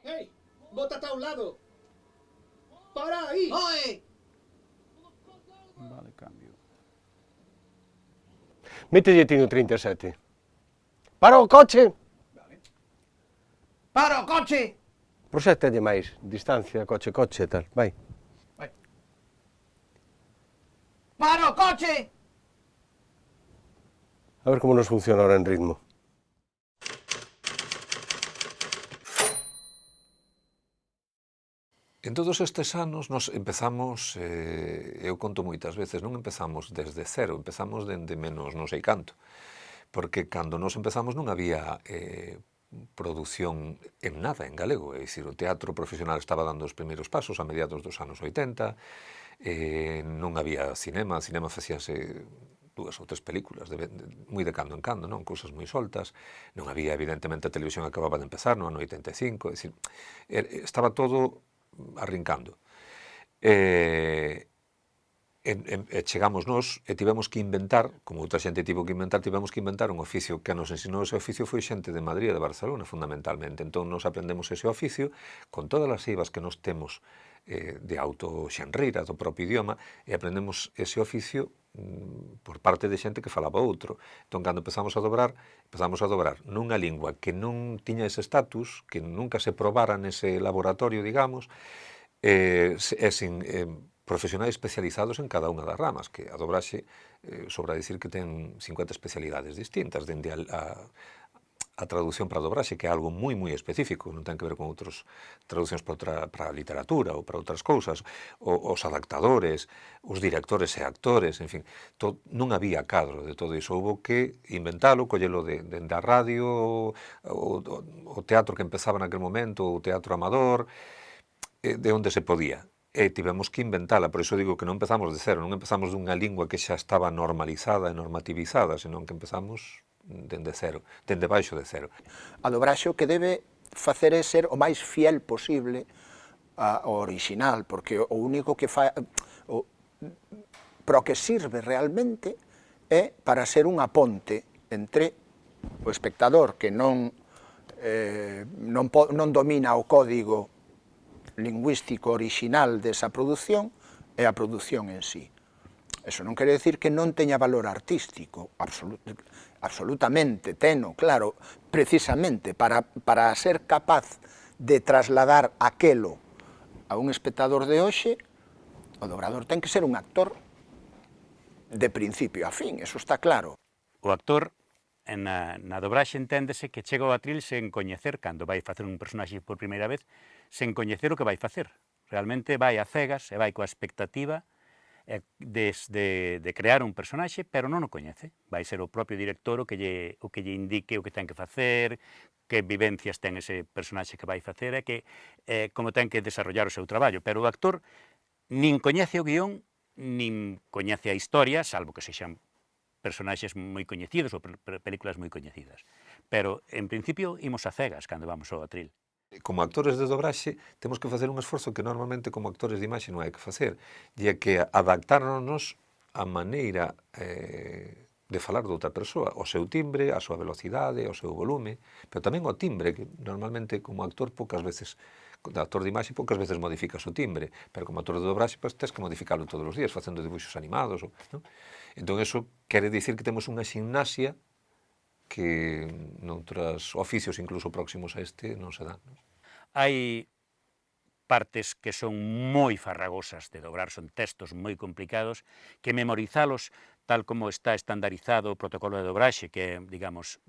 Hey, bótate a un lado. Para aí. Oe! Vale, cambio. Mételle ti no 37. Para o coche! Para o coche! Proxéctalle máis distancia, coche e tal, vai. Vai. Para o coche! A ver como nos funciona ahora en ritmo. En todos estes anos nos empezamos, eu conto moitas veces, non empezamos desde cero, empezamos dende menos non sei canto, porque cando nos empezamos non había produción en nada en galego, é dicir, o teatro profesional estaba dando os primeiros pasos a mediados dos anos 80, non había cinema, cinema facíanse dúas ou tres películas, moi de cando en cando, non? Cousas moi soltas, non había, evidentemente, a televisión acababa de empezar no ano 85, é dicir, estaba todo arrincando. Chegamos nós e tivemos que inventar, como outra xente tivo que inventar un oficio. Que nos ensinou ese oficio foi xente de Madrid e de Barcelona, fundamentalmente. Entón nos aprendemos ese oficio con todas as eivas que nos temos de autoxenreira do propio idioma, e aprendemos ese oficio por parte de xente que falaba outro. Entón, cando empezamos a dobrar nunha lingua que non tiña ese estatus, que nunca se probara nese laboratorio, digamos, e sin profesionais especializados en cada unha das ramas, que a dobraxe sobra dicir que ten 50 especialidades distintas, dende a traducción para a dobraxe, que é algo moi específico, non ten que ver con outras traduccións para a literatura ou para outras cousas, os adaptadores, os directores e actores, en fin, non había cadro de todo iso, houve que inventalo, collelo dende a radio, o teatro que empezaba naquele momento, o teatro amador, de onde se podía. E tivemos que inventala, por iso digo que non empezamos de cero, non empezamos dunha lingua que xa estaba normalizada e normativizada, senón que empezamos dende cero, dende baixo de cero. A dobraxe o que debe facer é ser o máis fiel posible ao orixinal, porque o único que pro que sirve realmente é para ser unha ponte entre o espectador que non domina o código lingüístico orixinal desa produción e a produción en sí. Eso non quere decir que non teña valor artístico, absolutamente teno, claro, precisamente para ser capaz de trasladar aquelo a un espectador de hoxe, o dobrador ten que ser un actor de principio a fin, eso está claro. O actor, na dobraxe enténdese que chega ao atril sen coñecer, cando vai facer un personaxe por primeira vez, sen coñecer o que vai facer. Realmente vai a cegas e vai coa expectativa de crear un personaxe, pero non o coñece. Vai ser o propio director o que lle indique o que ten que facer, que vivencias ten ese personaxe que vai facer e como ten que desarrollar o seu traballo. Pero o actor nin coñece o guión, nin coñece a historia, salvo que sexan personaxes moi coñecidos ou películas moi coñecidas. Pero, en principio, imos a cegas cando vamos ao atril. Como actores de dobraxe temos que facer un esforzo que normalmente como actores de imaxe non hai que facer, e é que adaptarnos a maneira de falar de outra persoa, o seu timbre, a súa velocidade, o seu volume, pero tamén o timbre, que normalmente como actor poucas veces, como actor de imaxe poucas veces modificas o timbre, pero como actor de dobraxe pues, tens que modificarlo todos os días, facendo dibuixos animados, non? Entón, eso quere dicir que temos unha gimnasia que noutros oficios incluso próximos a este non se dan. Hai partes que son moi farragosas de dobrar, son textos moi complicados, que memorizalos tal como está estandarizado o protocolo de dobraxe, que é, digamos,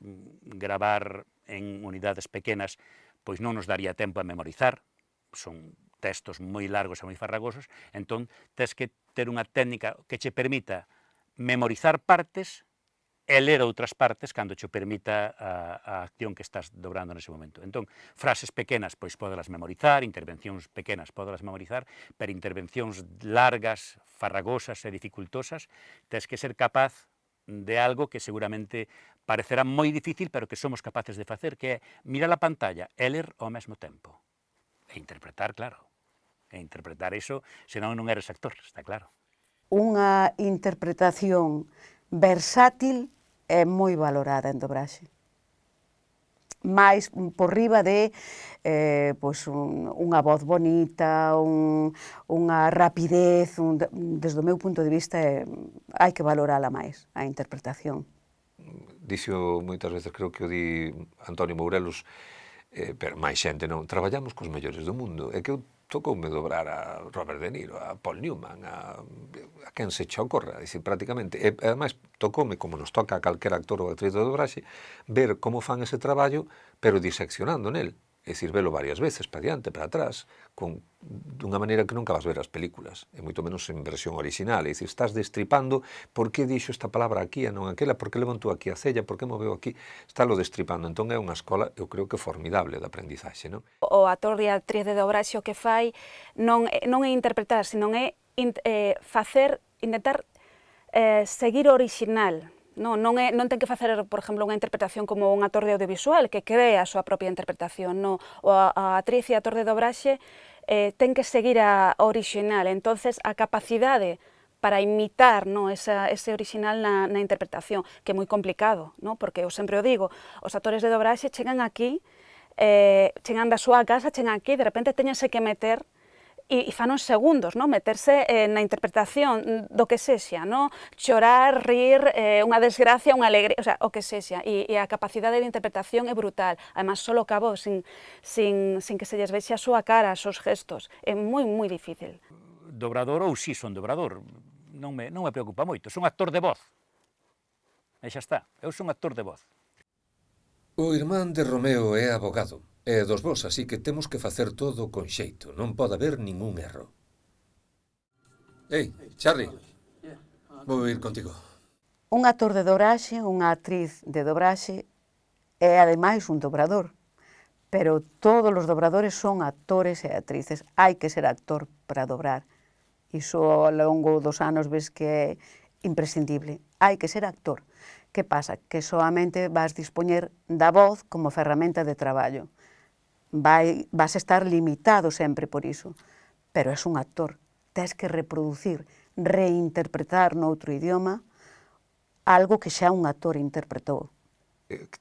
gravar en unidades pequenas, pois non nos daría tempo a memorizar, son textos moi largos e moi farragosos, entón tes que ter unha técnica que che permita memorizar partes e ler outras partes cando che permita a acción que estás dobrando nese momento. Entón, frases pequenas, pois podelas memorizar, intervencións pequenas podelas memorizar, pero intervencións largas, farragosas e dificultosas, tens que ser capaz de algo que seguramente parecerá moi difícil, pero que somos capaces de facer, que é mirar a pantalla e ler ao mesmo tempo. E interpretar, claro. E interpretar iso, senón non eres actor, está claro. Unha interpretación versátil é moi valorada en dobraxe. máis por riba de unha voz bonita, unha rapidez, desde o meu punto de vista hai que valorala máis, a interpretación. Dixo moitas veces, creo que o di Antonio Mourelos, pero máis xente, non, traballamos cos mellores do mundo, e que eu tocoume dobrar a Robert De Niro, a Paul Newman, a quen se che ocorra, dicir, prácticamente, e ademais tocoume, como nos toca a calquera actor ou actriz de dobraxe, ver como fan ese traballo, pero diseccionando nel, é dicir, velo varias veces, para diante, para atrás, dunha maneira que nunca vas ver as películas, e moito menos en versión original, é dicir, estás destripando por que dixo esta palabra aquí e non aquela, por que levantou aquí a cella, por que moveu aquí, estálo destripando, entón é unha escola, eu creo que formidable de aprendizaxe, non? O actor e a actriz de dobraxe o que fai non é interpretar, senón é intentar seguir o original. Non ten que facer, por exemplo, unha interpretación como un actor de audiovisual que crea a súa propia interpretación. Non, a actriz e actor de dobraxe ten que seguir a original. Entonces, a capacidade para imitar ese original na interpretación, que é moi complicado, porque eu sempre o digo, os actores de dobraxe chegan aquí, chegan da súa casa, chegan aquí, de repente teñense que meter e fan uns segundos, meterse na interpretación do que sexa, chorar, rir, unha desgracia, unha alegría, o sea, o que sexa, e a capacidade de interpretación é brutal, además solo cabo sin que se lles vexe a súa cara, os seus gestos, é moi, moi difícil. Dobrador ou si son dobrador, non me preocupa moito, son actor de voz, e xa está, eu son actor de voz. O irmán de Romeo é abogado, e dos vos, así que temos que facer todo con xeito, non pode haber ningún erro. Ei, Charlie, vou ir contigo. Un actor de dobraxe, unha actriz de dobraxe, é ademais un dobrador, pero todos os dobradores son actores e actrices, hai que ser actor para dobrar. Iso ao longo dos anos ves que é imprescindible, hai que ser actor. Que pasa? Que solamente vas dispoñer da voz como ferramenta de traballo. Vas estar limitado sempre por iso, pero és un actor. Tes que reproducir, reinterpretar noutro idioma algo que xa un actor interpretou.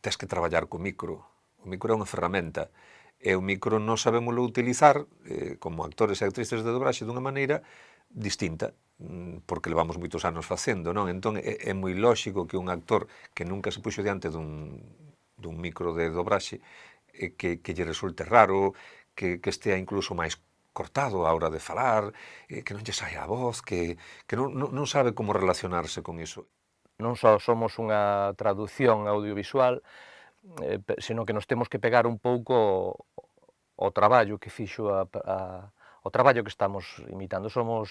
Tes que traballar co micro. O micro é unha ferramenta. E o micro non sabémoslo utilizar como actores e actrices de dobraxe dunha maneira distinta, porque levamos moitos anos facendo, non? Entón é moi lóxico que un actor que nunca se puxo diante dun micro de dobraxe que lle resulte raro, que estea incluso máis cortado á hora de falar, que non lle saia a voz, que non sabe como relacionarse con iso. Non só somos unha traducción audiovisual, senón que nos temos que pegar un pouco o traballo que fixo o traballo que estamos imitando. Somos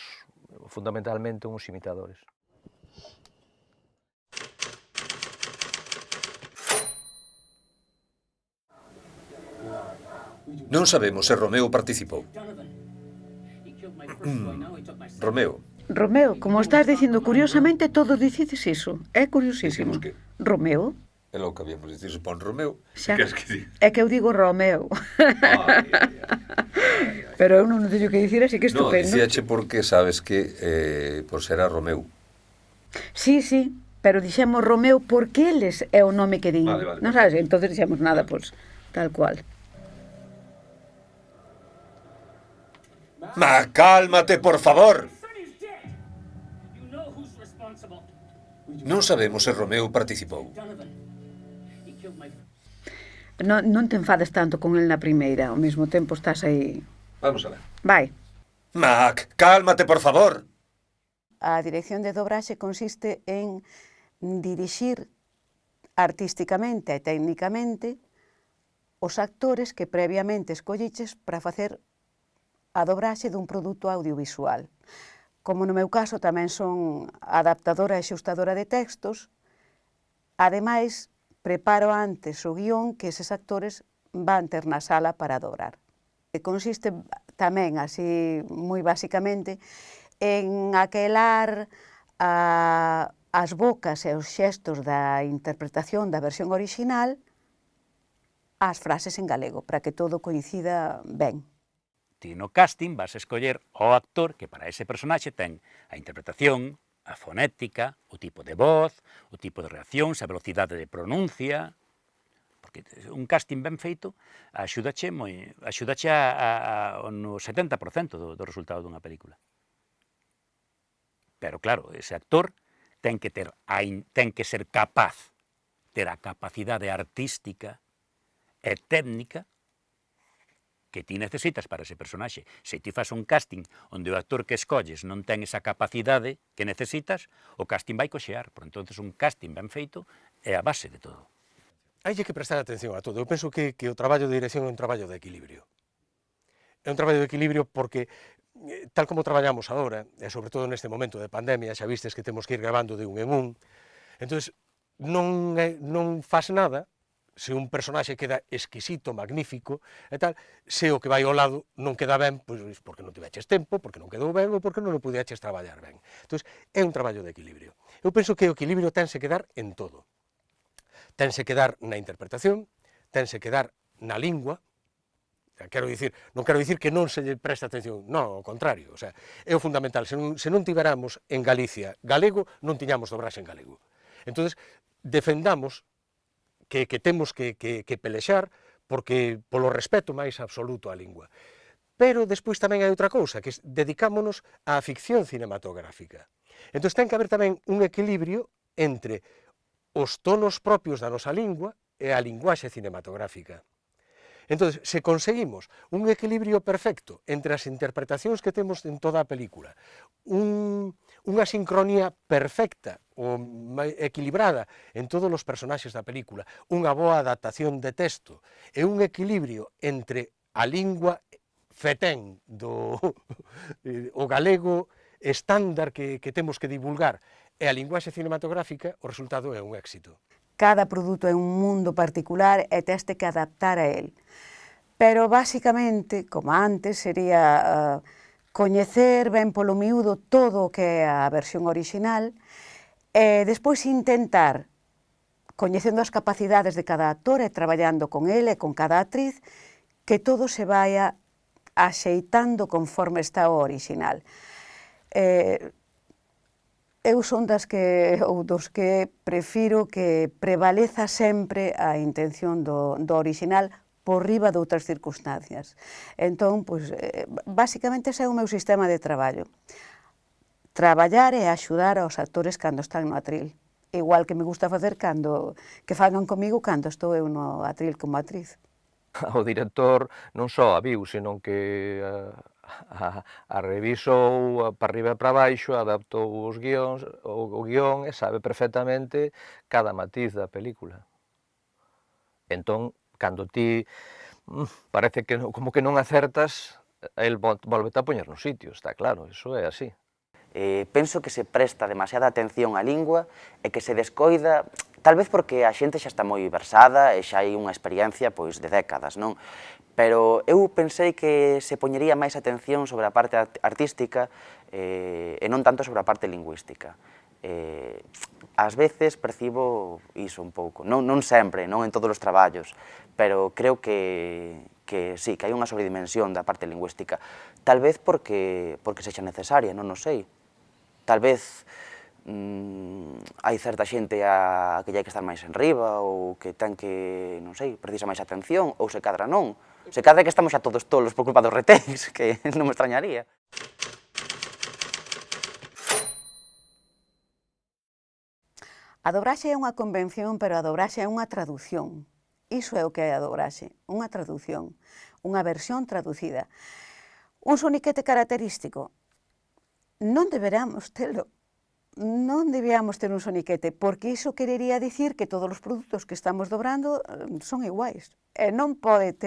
fundamentalmente uns imitadores. Non sabemos se Romeo participou. Romeo. Romeo, como estás dicindo, curiosamente todo dicides iso. É curiosísimo. Dicimos que? Romeo. É lo que habíamos dicir, supón Romeo. Xa. Que es que diga? É que eu digo Romeo. Pero eu non teño que dicir así que No, estupendo. dicíache porque sabes que por ser a Romeo. Sí, pero dixemos Romeo porque eles é o nome que din. Vale. Non sabes? Entonces dixemos nada, pois, tal cual. Ma, cálmate, por favor. Non sabemos se Romeo participou. Non te enfades tanto con el na primeira, ao mesmo tempo estás aí... Vamos a ver. Vai. Mac, cálmate, por favor. A dirección de dobraxe consiste en dirixir artísticamente e técnicamente os actores que previamente escolliches para facer a dobraxe dun produto audiovisual. Como no meu caso tamén son adaptadora e axustadora de textos, ademais preparo antes o guión que eses actores van ter na sala para dobrar. E consiste tamén, así moi basicamente, en aquelar as bocas e os xestos da interpretación da versión original ás frases en galego, para que todo coincida ben. Ti no casting vas a escoller o actor que para ese personaxe ten a interpretación, a fonética, o tipo de voz, o tipo de reaccións, a velocidade de pronuncia. porque un casting ben feito axúdache no 70% do resultado dunha película. Pero claro, ese actor ten que ser capaz, ter a capacidade artística e técnica que ti necesitas para ese personaxe. Se ti fas un casting onde o actor que escolles non ten esa capacidade que necesitas, o casting vai coxear. Por entonces un casting ben feito é a base de todo. Hai que prestar atención a todo. Eu penso que o traballo de dirección é un traballo de equilibrio. É un traballo de equilibrio porque, tal como traballamos agora, e sobre todo neste momento de pandemia, xa vistes que temos que ir grabando de un en un, entón non faz nada se un personaxe queda exquisito, magnífico e tal, se o que vai ao lado non queda ben, pois porque non tiveches tempo, porque non quedou ben ou porque non o pudeches traballar ben. Entón, é un traballo de equilibrio. Eu penso que o equilibrio tense que dar en todo. Tense que dar na interpretación, tense que dar na lingua. Non quero dicir que non se lle presta atención, non, ao contrario, o sea, é o fundamental. Se non tiveramos en Galicia galego, non tiñamos dobraxe en galego. Entón, defendamos que temos que pelexar porque polo respeto máis absoluto á lingua. Pero despois tamén hai outra cousa, que dedicámonos á ficción cinematográfica. Entón ten que haber tamén un equilibrio entre os tonos propios da nosa lingua e a linguaxe cinematográfica. Entón, se conseguimos un equilibrio perfecto entre as interpretacións que temos en toda a película, unha sincronía perfecta ou equilibrada en todos os personaxes da película, unha boa adaptación de texto e un equilibrio entre a lingua fetén o galego estándar que temos que divulgar e a linguaxe cinematográfica, o resultado é un éxito. Cada produto é un mundo particular e teste que adaptar a él. Pero, basicamente, como antes, sería coñecer ben polo miúdo todo o que é a versión original e despois intentar, coñecendo as capacidades de cada actor e traballando con ele e con cada actriz, que todo se vaya axeitando conforme está o original. Eu son dos que prefiro que prevaleza sempre a intención do original por riba de outras circunstancias. Entón, basicamente ese é o meu sistema de traballo. Traballar e axudar aos actores cando están no atril. Igual que me gusta facer que fagan comigo cando estou eu no atril como actriz. O director non só a viu, senón que a revisou para arriba e para baixo, adaptou o guión e sabe perfectamente cada matiz da película. Entón, cando ti parece que como que non acertas, el volvete a poñer no sitio, está claro, iso é así. Penso que se presta demasiada atención á lingua e que se descoida, tal vez porque a xente xa está moi versada e xa hai unha experiencia pois de décadas, non? Pero eu pensei que se poñería máis atención sobre a parte artística e non tanto sobre a parte lingüística. Ás veces percibo iso un pouco, non sempre, non en todos os traballos, pero creo que sí, que hai unha sobredimensión da parte lingüística. Tal vez porque sexa necesaria, non o sei. Tal vez hai certa xente a que lle hai que estar máis enriba ou que ten que, non sei, precisa máis atención ou se cadra non. Se cadra que estamos xa todos tolos por culpa dos retakes, que non me extrañaría. A dobraxe é unha convención, pero a dobraxe é unha traducción. Iso é o que é a dobraxe, unha traducción, unha versión traducida. Un soniquete característico, non deberíamos telo. Non debíamos ter un soniquete, porque iso querería dicir que todos os produtos que estamos dobrando son iguais. E non pode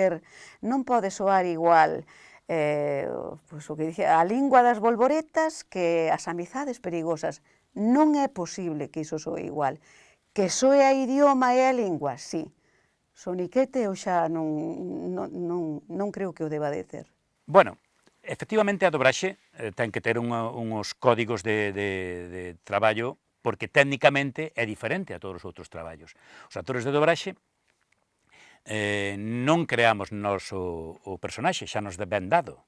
soar igual o que dixe, a lingua das bolboretas que as amizades perigosas. Non é posible que iso soe igual. Que soe a idioma e a lingua, sí. Soniquete eu xa non creo que o deba de ter. Bueno, efectivamente a dobraxe ten que ter uns códigos de traballo porque técnicamente é diferente a todos os outros traballos. Os actores de dobraxe non creamos nós o personaxe, xa nos ben dado.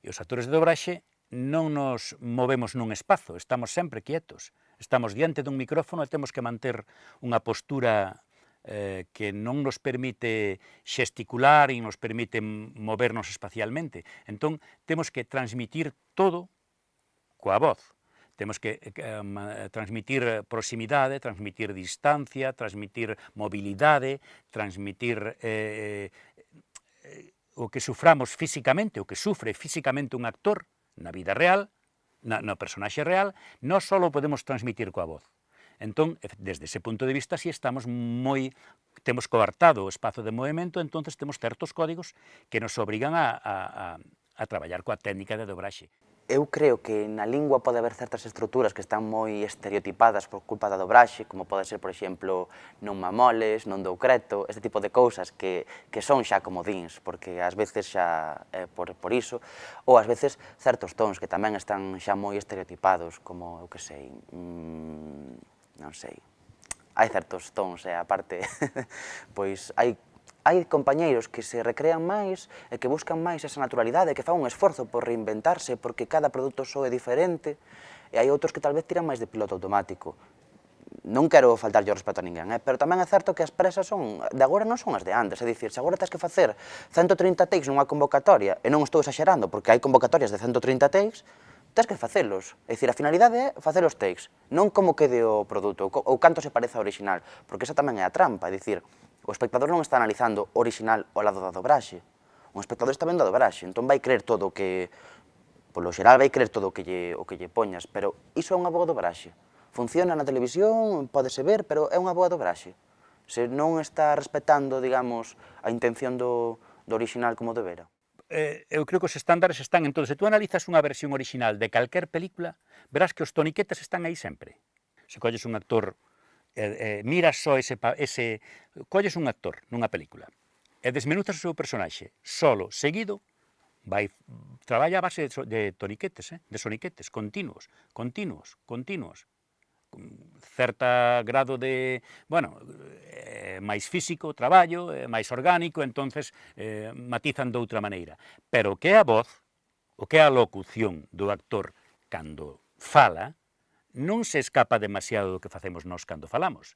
E os actores de dobraxe non nos movemos nun espazo, estamos sempre quietos. Estamos diante dun micrófono e temos que manter unha postura que non nos permite xesticular e nos permite movernos espacialmente. Entón, temos que transmitir todo coa voz. Temos que transmitir proximidade, transmitir distancia, transmitir mobilidade, transmitir o que suframos físicamente, o que sufre físicamente un actor na vida real, no personaxe real, nós só podemos transmitir coa voz. Entón, desde ese punto de vista, si estamos temos coartado o espazo de movimento, entonces temos certos códigos que nos obrigan a traballar coa técnica de dobraxe. Eu creo que na lingua pode haber certas estruturas que están moi estereotipadas por culpa da dobraxe, como pode ser, por exemplo, non mamoles, non dou creto, este tipo de cousas que son xa comodíns, porque ás veces xa é por iso, ou ás veces certos tons que tamén están xa moi estereotipados, como, eu que sei, non sei, hai certos tons, e aparte, pois hai compañeiros que se recrean máis e que buscan máis esa naturalidade, que fan un esforzo por reinventarse porque cada produto soe diferente, e hai outros que tal vez tiran máis de piloto automático. Non quero faltarlle o respeto a ninguén, pero tamén é certo que as presas de agora non son as de antes, é dicir, se agora tens que facer 130 takes nunha convocatoria, e non estou exagerando porque hai convocatorias de 130 takes, tens que facelos. É dicir, a finalidade é facer os takes, non como quede o produto, ou canto se parece ao original, porque esa tamén é a trampa, é dicir, o espectador non está analizando o original ao lado da dobraxe, o espectador está vendo a dobraxe, entón vai creer todo o que, polo xeral vai creer todo o que lle poñas, pero iso é unha boa dobraxe. Funciona na televisión, pódese ver, pero é unha boa dobraxe. Se non está respetando, digamos, a intención do original como debera. Eu creo que os estándares están en todo. Se tú analizas unha versión original de calquer película, verás que os toniquetes están aí sempre. Se colles un actor, miras só colles un actor nunha película e desmenuzas o seu personaxe solo, seguido, traballa a base de toniquetes, de soniquetes, continuos, certa grado de, máis físico, traballo, máis orgánico, entonces matizan de outra maneira. Pero o que é a voz, o que é a locución do actor cando fala, non se escapa demasiado do que facemos nós cando falamos.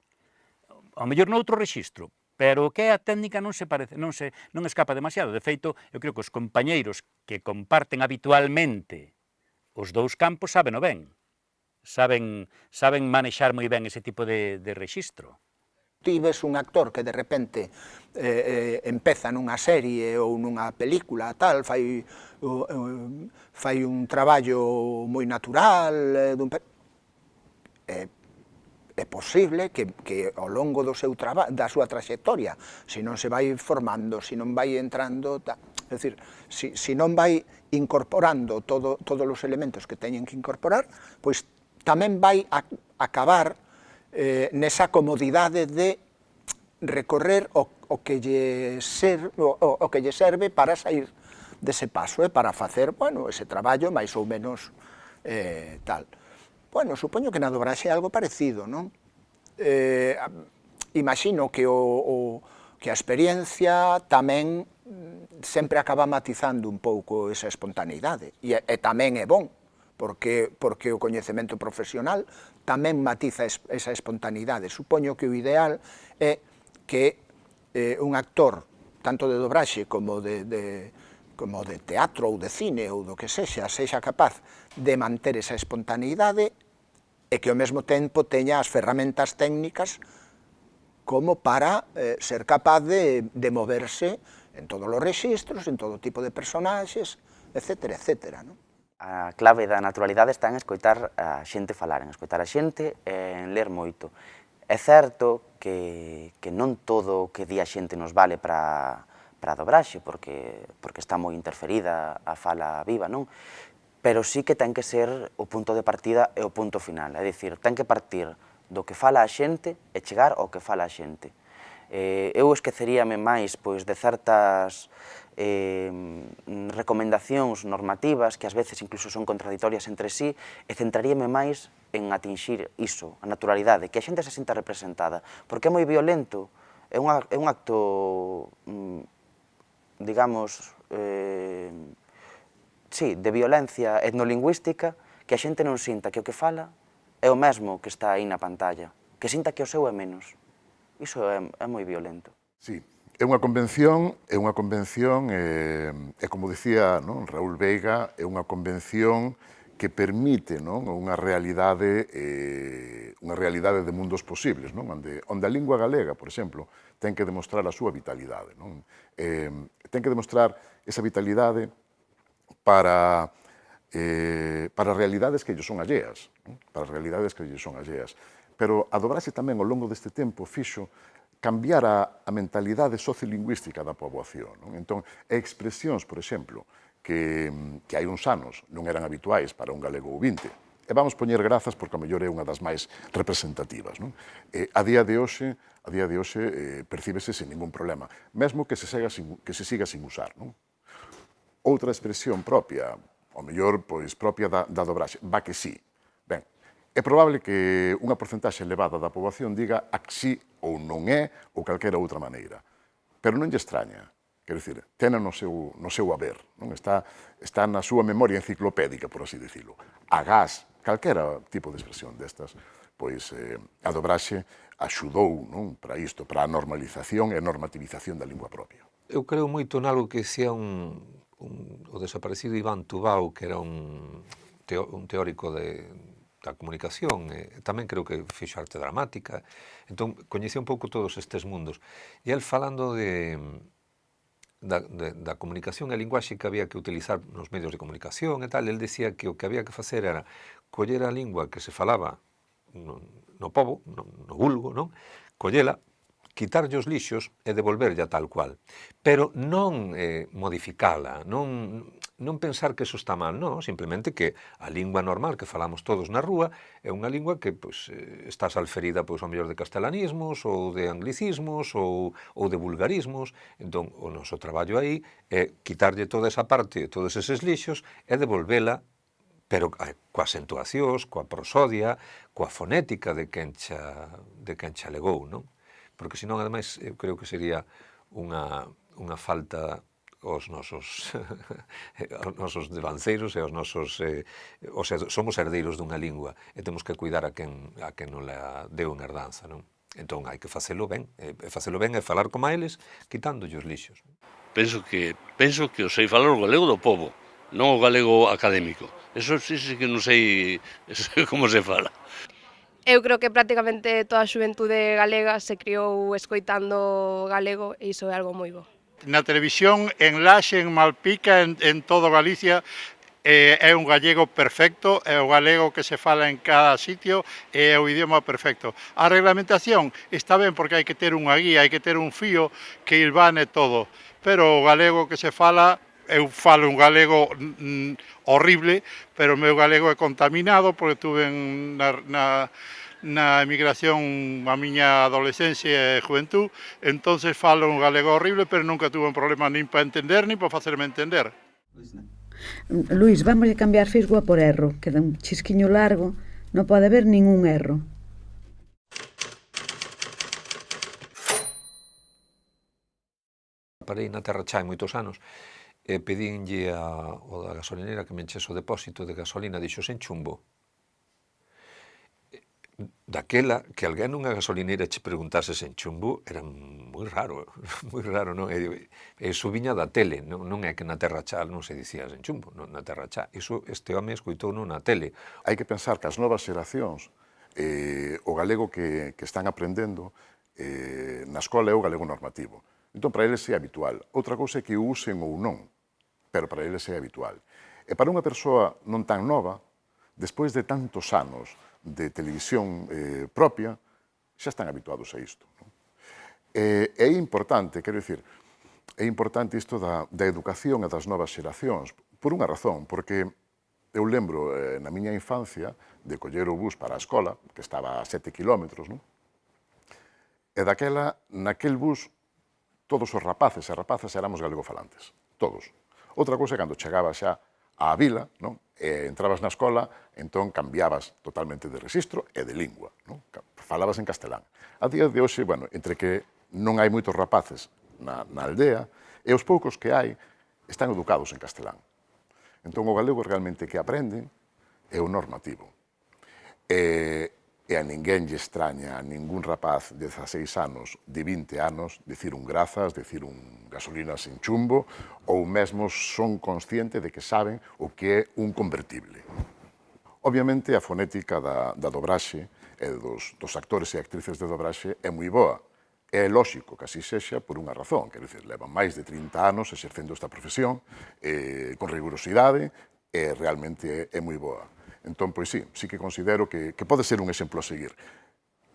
Ao mellor noutro rexistro, pero o que é a técnica non escapa demasiado. De feito, eu creo que os compañeiros que comparten habitualmente os dous campos sábeno ben. Saben manexar moi ben ese tipo de rexistro. Ti ves un actor que de repente empeza nunha serie ou nunha película, tal, fai un traballo moi natural, é posible que ao longo da súa traxectoria, se non se vai formando, se non vai entrando, é dicir, se non vai incorporando todos os elementos que teñen que incorporar, pois tamén vai acabar nesa comodidade de recorrer o que lle serve para sair dese paso, para facer, ese traballo máis ou menos tal. Supoño que na dobraxe é algo parecido, non? Imagino que a experiencia tamén sempre acaba matizando un pouco esa espontaneidade, e tamén é bon, porque o coñecemento profesional tamén matiza esa espontaneidade. Supoño que o ideal é que un actor, tanto de dobraxe como de teatro ou de cine ou do que sexa capaz de manter esa espontaneidade e que ao mesmo tempo teña as ferramentas técnicas como para ser capaz de moverse en todos os rexistros, en todo tipo de personaxes, etcétera, etcétera, non? A clave da naturalidade está en escoitar a xente falar, en escoitar a xente e en ler moito. É certo que non todo o que di a xente nos vale para a dobraxe, porque está moi interferida a fala viva, non? Pero sí que ten que ser o punto de partida e o punto final, é dicir, ten que partir do que fala a xente e chegar ao que fala a xente. Eu esqueceríame máis de certas recomendacións normativas que ás veces incluso son contraditorias entre sí e centraríame máis en atinxir iso, a naturalidade, que a xente se sinta representada, porque é moi violento, é un acto, digamos, de violencia etnolingüística, que a xente non sinta que o que fala é o mesmo que está aí na pantalla, que sinta que o seu é menos. Iso é moi violento. Sí, é unha convención, e como dicía, non, Raúl Veiga, é unha convención que permite, non, unha realidade de mundos posibles, non, onde a lingua galega, por exemplo, ten que demostrar a súa vitalidade, non? Ten que demostrar esa vitalidade para realidades que lle son alleas, non? Para realidades que lle son alleas. Pero a dobraxe tamén ao longo deste tempo fixo cambiar a mentalidade sociolingüística da poboación. Non? Entón, expresións, por exemplo, que hai uns anos non eran habituais para un galego ouvinte, e vamos poñer grazas porque a mellor é unha das máis representativas. Non? A día de hoxe percíbese sin ningún problema, mesmo que se siga sin usar. Non? Outra expresión propia, ao mellor pois, propia da dobraxe, va que sí. Ben, é probable que unha porcentaxe elevada da poboación diga a que sí ou non é, ou calquera outra maneira. Pero non lle extraña, quero dicir, tena no seu haber, non? Está na súa memoria enciclopédica, por así dicilo. Agás, calquera tipo de expresión destas, pois a dobraxe axudou, non, para isto, para a normalización e a normativización da lingua propia. Eu creo moito nalgo que decía o desaparecido Iván Tubau, que era un teórico da comunicación, tamén creo que fixo arte dramática, entón coñecía un pouco todos estes mundos. E el falando da comunicación e a linguaxe que había que utilizar nos medios de comunicación e tal, el decía que o que había que facer era coller a lingua que se falaba no pobo, no vulgo, non? Collela, quitarlle os lixos e devolverlla tal cual. Pero non modificala, non pensar que eso está mal, non, simplemente que a lingua normal que falamos todos na rúa é unha lingua que pois, está salferida pois, ao mellor de castelanismos ou de anglicismos ou de vulgarismos. Entón, o noso traballo aí é quitarlle toda esa parte, todos eses lixos e devolvela, pero coa acentuacións, coa prosodia, coa fonética de quen xa legou, non? Porque senón, ademais, eu creo que sería unha falta aos nosos devanceiros e aos nosos... O sea, somos herdeiros dunha lingua e temos que cuidar a quen non la deu en herdanza, non? Entón, hai que facelo ben, e falar como a eles, quitándolle os lixos. Penso que o sei falar o galego do pobo, non o galego académico. Eso sí que non sei como se fala. Eu creo que prácticamente toda a xuventude galega se criou escoitando galego e iso é algo moi bo. Na televisión, en Laxe, en Malpica, en todo Galicia, é un gallego perfecto, é o galego que se fala en cada sitio, é o idioma perfecto. A reglamentación está ben porque hai que ter unha guía, hai que ter un fío que ilvane todo, pero o galego que se fala, eu falo un galego horrible, pero o meu galego é contaminado porque tuve na emigración a miña adolescencia e juventud, entonces falo un galego horrible, pero nunca tuve un problema nin para entender, nin para facerme entender. Luís, vamos a cambiar fisgua por erro, que dá un chisquiño largo, non pode haber ningún erro. Parei na Terra Chá moitos anos, e pedínlle ao da gasolinera que me enchese o depósito de gasolina, dixo sen chumbo. Daquela, que alguén nunha gasolineira che preguntase sen chumbo, era moi raro, non? E iso viña da tele, non é que na Terra Chá non se dicía sen chumbo, na Terra Chá. Iso este home escoitou na tele. Hai que pensar que as novas xeracións, o galego que están aprendendo na escola é o galego normativo. Entón, para eles é habitual. Outra cousa é que o usen ou non, pero para eles é habitual. E para unha persoa non tan nova, despois de tantos anos de televisión propia, xa están habituados a isto. É importante, quero dicir, é importante isto da educación e das novas xeracións, por unha razón, porque eu lembro na miña infancia de coller o bus para a escola, que estaba a 7 kilómetros, non? E naquel bus, todos os rapaces e rapazas éramos galegofalantes, todos. Outra cousa é cando chegaba xa á vila, non? E entrabas na escola, entón cambiabas totalmente de rexistro e de lingua, non? Falabas en castelán. A día de hoxe, bueno, entre que non hai moitos rapaces na aldea, e os poucos que hai están educados en castelán. Entón, o galego realmente que aprenden é o normativo. e a ninguén lle extraña, a ningún rapaz de 16 anos, de 20 anos, dicir un grazas, dicir un gasolina sin chumbo, ou mesmo son conscientes de que saben o que é un convertible. Obviamente, a fonética da dobraxe e dos actores e actrices de dobraxe é moi boa. É lóxico que así sexa por unha razón, quer dizer, levan máis de 30 anos exercendo esta profesión con rigurosidade e realmente é moi boa. Entón, pois sí que considero que pode ser un exemplo a seguir.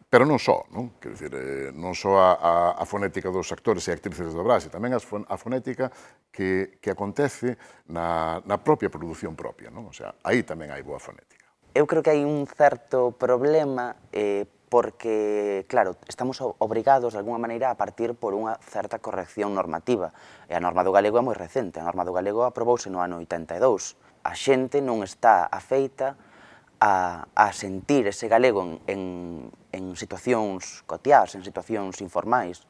Pero non só, non? Quer dizer, non só a fonética dos actores e actrices de dobraxe, tamén a fonética que acontece na propia produción propia, non? O sea, aí tamén hai boa fonética. Eu creo que hai un certo problema porque, claro, estamos obrigados de alguma maneira a partir por unha certa corrección normativa. E a norma do galego é moi recente, a norma do galego aprobouse no ano 82. A xente non está afeita a sentir ese galego en situacións cotiás, en situacións informais.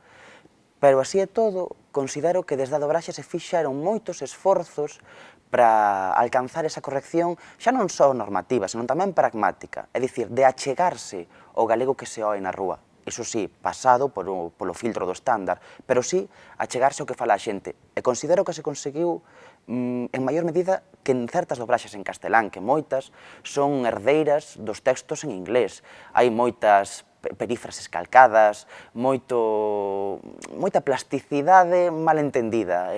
Pero así e todo, considero que desde a dobraxe se fixaron moitos esforzos para alcanzar esa corrección xa non só normativa, senón tamén pragmática, é dicir, de achegarse ao galego que se oe na rúa. Iso sí, pasado polo filtro do estándar, pero sí achegarse ao que fala a xente. E considero que se conseguiu en maior medida que en certas dobraxes en castelán, que moitas son herdeiras dos textos en inglés. Hai moitas perífrases calcadas, moita plasticidade mal entendida.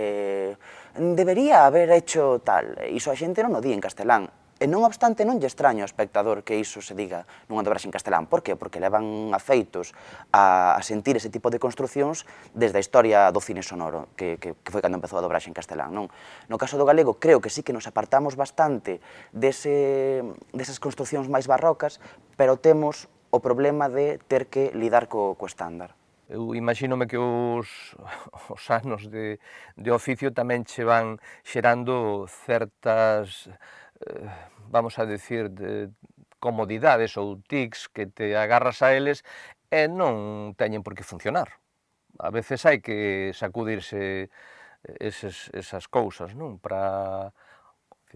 Debería haber hecho tal, iso a xente non o di en castelán. E non obstante, non lle extraño ao espectador que iso se diga nunha dobraxe en castelán. Por qué? Porque levan afeitos a sentir ese tipo de construcións desde a historia do cine sonoro, que foi cando empezou a dobraxe en castelán. No caso do galego, creo que sí que nos apartamos bastante desas construcións máis barrocas, pero temos o problema de ter que lidar co estándar. Eu imagínome que os anos de oficio tamén che van xerando certas, vamos a decir, comodidades ou tics que te agarras a eles e non teñen por que funcionar. A veces hai que sacudirse esas cousas, non? Para...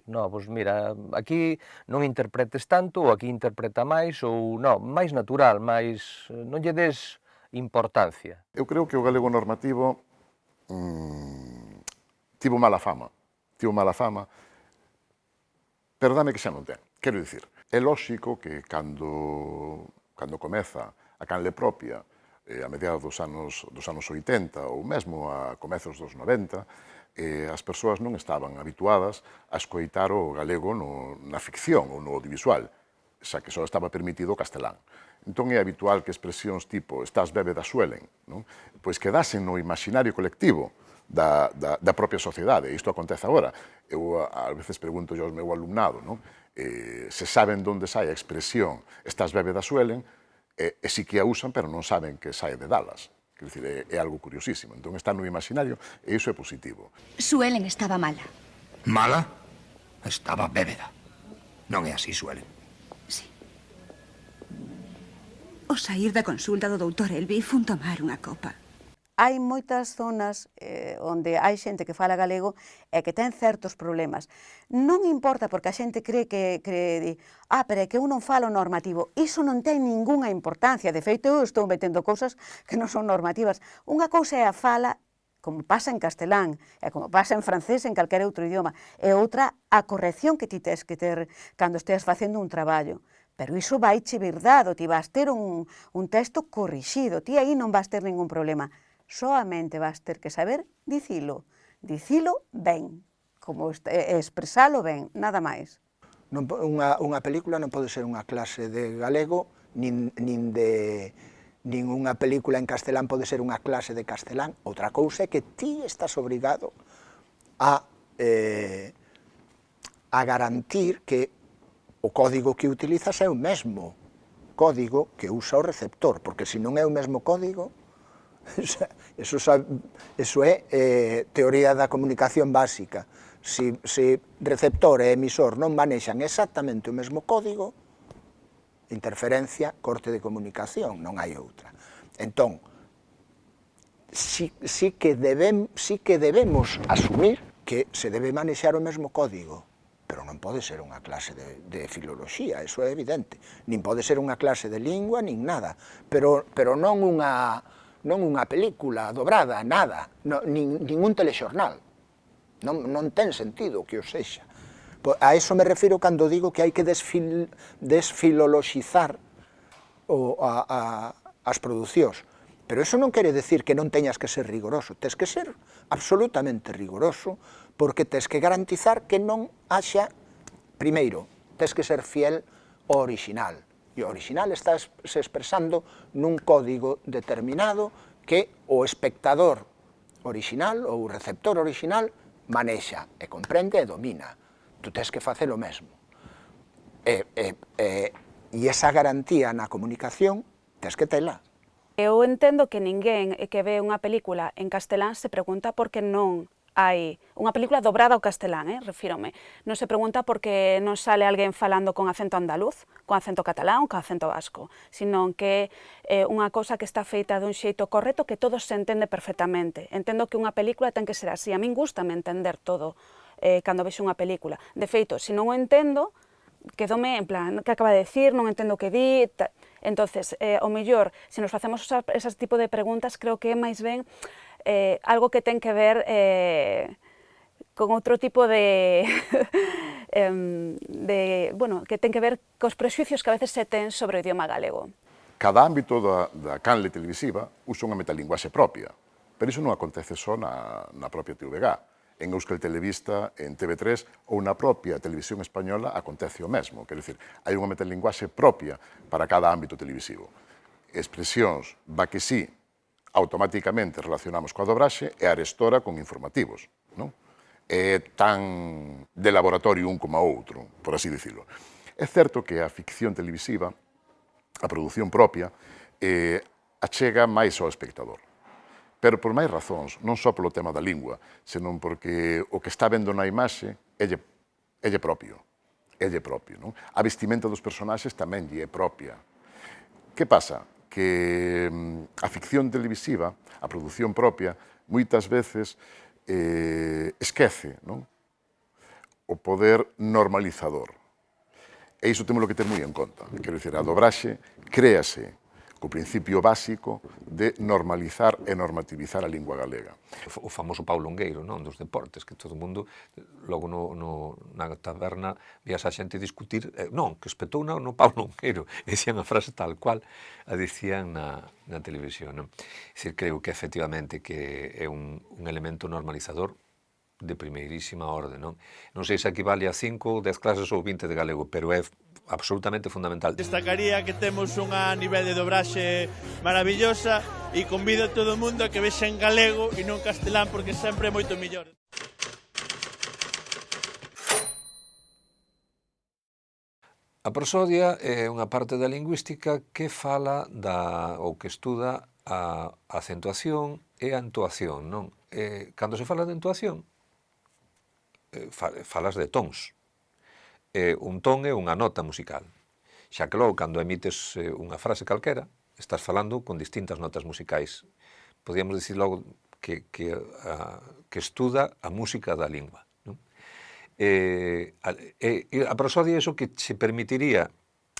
No, pois mira, aquí non interpretes tanto, ou aquí interpreta máis, ou non, máis natural, máis... non lle des importancia. Eu creo que o galego normativo tivo mala fama, pero dame que xa non ten. Quero dicir, é lóxico que cando comeza a canle propia, a mediados dos anos 80 ou mesmo a comezos dos 90, as persoas non estaban habituadas a escoitar o galego na ficción ou no audiovisual, xa que só estaba permitido o castelán. Entón é habitual que expresións tipo "estás bébeda suelen", pois quedasen no imaginario colectivo da propia sociedade. Isto acontece agora. Eu ás veces pregunto aos meu alumnado se saben onde sai a expresión "estás bébeda suelen", e si que a usan, pero non saben que sae de Dallas. Quer dicir, é algo curiosísimo. Entón está no imaginario e iso é positivo. Suelen estaba mala. Mala? Estaba bébeda. Non é así, Suelen. Sí. O saír da consulta do doutor Elvi fun tomar unha copa. Hai moitas zonas onde hai xente que fala galego e que ten certos problemas. Non importa porque a xente cree que pero é que eu non falo normativo. Iso non ten ningunha importancia. De feito, eu estou metendo cousas que non son normativas. Unha cousa é a fala, como pasa en castelán, e como pasa en francés, en calquera outro idioma, e outra, a corrección que ti tes que ter cando esteas facendo un traballo. Pero iso vaiche vir dado, ti vas ter un texto corrixido, ti aí non vas ter ningún problema. Soamente vas ter que saber dicilo ben, como expresalo ben, nada máis. Unha película non pode ser unha clase de galego, nin unha película en castelán pode ser unha clase de castelán. Outra cousa é que ti estás obrigado a garantir que o código que utilizas é o mesmo código que usa o receptor, porque se non é o mesmo código, eso é teoría da comunicación básica. Se receptor e emisor non manexan exactamente o mesmo código, interferencia, corte de comunicación, non hai outra. Entón, sí que debemos asumir que se debe manexar o mesmo código, pero non pode ser unha clase de filoloxía, eso é evidente. Nin pode ser unha clase de lingua, nin nada. Pero non unha película dobrada, nada. Nin un telexornal. Non ten sentido que o sexa. A eso me refiro cando digo que hai que desfiloloxizar as producións. Pero eso non quere decir que non teñas que ser rigoroso, tes que ser absolutamente rigoroso, porque tes que garantizar que non haxa, primeiro, tes que ser fiel ao original, e o original está se expresando nun código determinado que o espectador original ou o receptor original manexa, e comprende e domina. Tú tes que facer o mesmo. E esa garantía na comunicación tes que tela. Eu entendo que ninguén que ve unha película en castelán se pregunta por que non hai unha película dobrada ao castelán, refírome. Non se pregunta por que non sale alguén falando con acento andaluz, con acento catalán ou con acento vasco, sino que é unha cousa que está feita dun xeito correcto que todo se entende perfectamente. Entendo que unha película ten que ser así. A min gustame entender todo cando vexo unha película. De feito, se non o entendo, quedome en plan, que acaba de decir, non entendo o que di. Entonces, o mellor, se nos facemos ese tipo de preguntas, creo que é máis ben algo que ten que ver con outro tipo de bueno, que ten que ver cos prexuicios que a veces se ten sobre o idioma galego. Cada ámbito da canle televisiva usa unha metalinguaxe propia, pero iso non acontece só na propia TVG. En Euskal Televista, en TV3 ou na propia televisión española acontece o mesmo. Quer dizer, hai unha metalinguaxe propia para cada ámbito televisivo. Expresións, va que sí, automáticamente relacionamos coa dobraxe e arestora con informativos. Non? É tan de laboratorio un como a outro, por así dicilo. É certo que a ficción televisiva, a produción propia, achega máis ao espectador. Pero por máis razóns, non só polo tema da lingua, senón porque o que está vendo na imaxe é propio. Non? A vestimenta dos personaxes tamén lle é propia. Que pasa? Que a ficción televisiva, a produción propia, moitas veces esquece, non? O poder normalizador. E iso temos que ter moi en conta. Quero dicir, a dobraxe créase co principio básico de normalizar e normativizar a lingua galega. O famoso Pau Longueiro, non, dos deportes, que todo o mundo, logo na taberna, vías a xente discutir, non, que espetou no Pau Longueiro, e dicían a frase tal cual a dicían na televisión, non? É dicir, creo que efectivamente que é un elemento normalizador de primeirísima orde, non? Non sei se equivale a 5, 10 clases ou 20 de galego, pero é absolutamente fundamental. Destacaría que temos unha nivel de dobraxe maravillosa e convido a todo o mundo a que vexa en galego e non castelán porque sempre é moito mellor. A prosodia é unha parte da lingüística que fala ou que estuda a acentuación e a entoación, non? Cando se fala de entoación, falas de tons. Un ton é unha nota musical. Xa que logo, cando emites unha frase calquera, estás falando con distintas notas musicais. Podíamos dicir logo que estuda a música da lingua. Non? A prosodia é iso que se permitiría,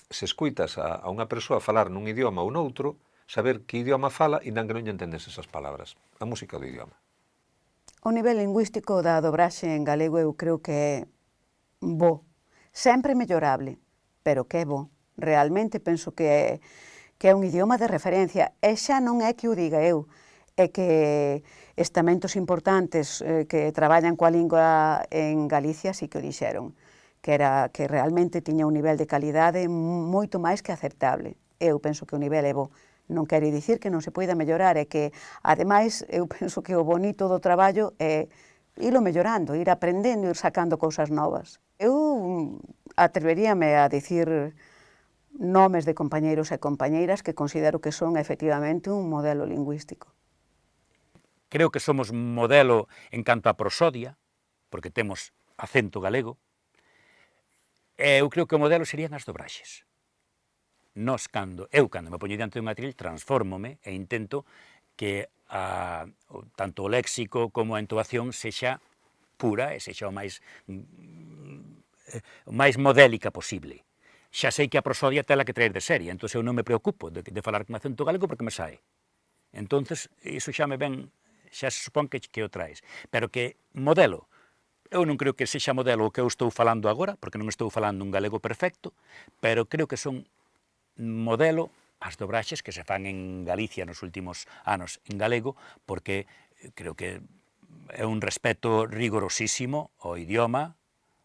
se escuitas a unha persoa falar nun idioma ou noutro, saber que idioma fala e non que non lle entendes esas palabras. A música do idioma. O nivel lingüístico da dobraxe en galego eu creo que é bo. Sempre mellorable, pero que é bo. Realmente penso que é un idioma de referencia, e xa non é que o diga eu, é que estamentos importantes que traballan coa lingua en Galicia sí que o dixeron, que realmente tiña un nivel de calidade moito máis que aceptable. Eu penso que o nivel é bo. Non quere dicir que non se poida mellorar, é que, ademais, eu penso que o bonito do traballo é ilo mellorando, ir aprendendo, ir sacando cousas novas. Eu atreveríame a dicir nomes de compañeiros e compañeiras que considero que son efectivamente un modelo lingüístico. Creo que somos modelo en canto a prosodia, porque temos acento galego, e eu creo que o modelo serían as dobraxes. Cando me poño diante dun atril, transfórmome e intento que tanto o léxico como a entoación sexa pura e sexa o máis modélica posible. Xa sei que a prosodia tela que traer de serie, entón eu non me preocupo de falar con acento galego porque me sae. Entonces, iso xa me ven, xa se supón que o traes. Pero que modelo, eu non creo que sexa modelo o que eu estou falando agora, porque non estou falando un galego perfecto, pero creo que son modelo as dobraxes que se fan en Galicia nos últimos anos en galego, porque creo que é un respeto rigorosísimo ao idioma,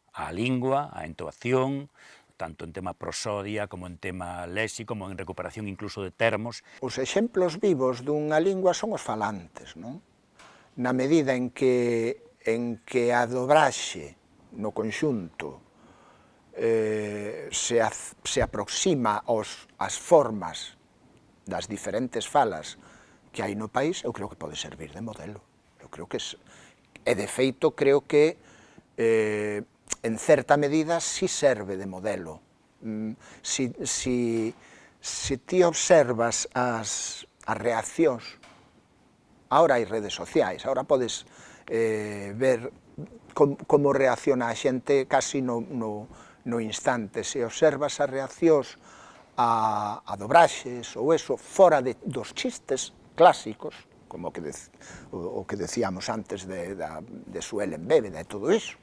á lingua, á entoación, tanto en tema prosodia, como en tema léxico, como en recuperación incluso de termos. Os exemplos vivos dunha lingua son os falantes, non? Na medida en que a dobraxe no conxunto se aproxima ás formas das diferentes falas que hai no país, eu creo que pode servir de modelo. Eu creo que de feito, creo que en certa medida si serve de modelo. Si ti observas as reaccións, ahora hai redes sociais, ahora podes ver como reacciona a xente casi no instante. Se observas as reaccións a dobraxes ou eso, fora dos chistes clásicos, como o que decíamos antes de Suelen Bébeda e todo iso,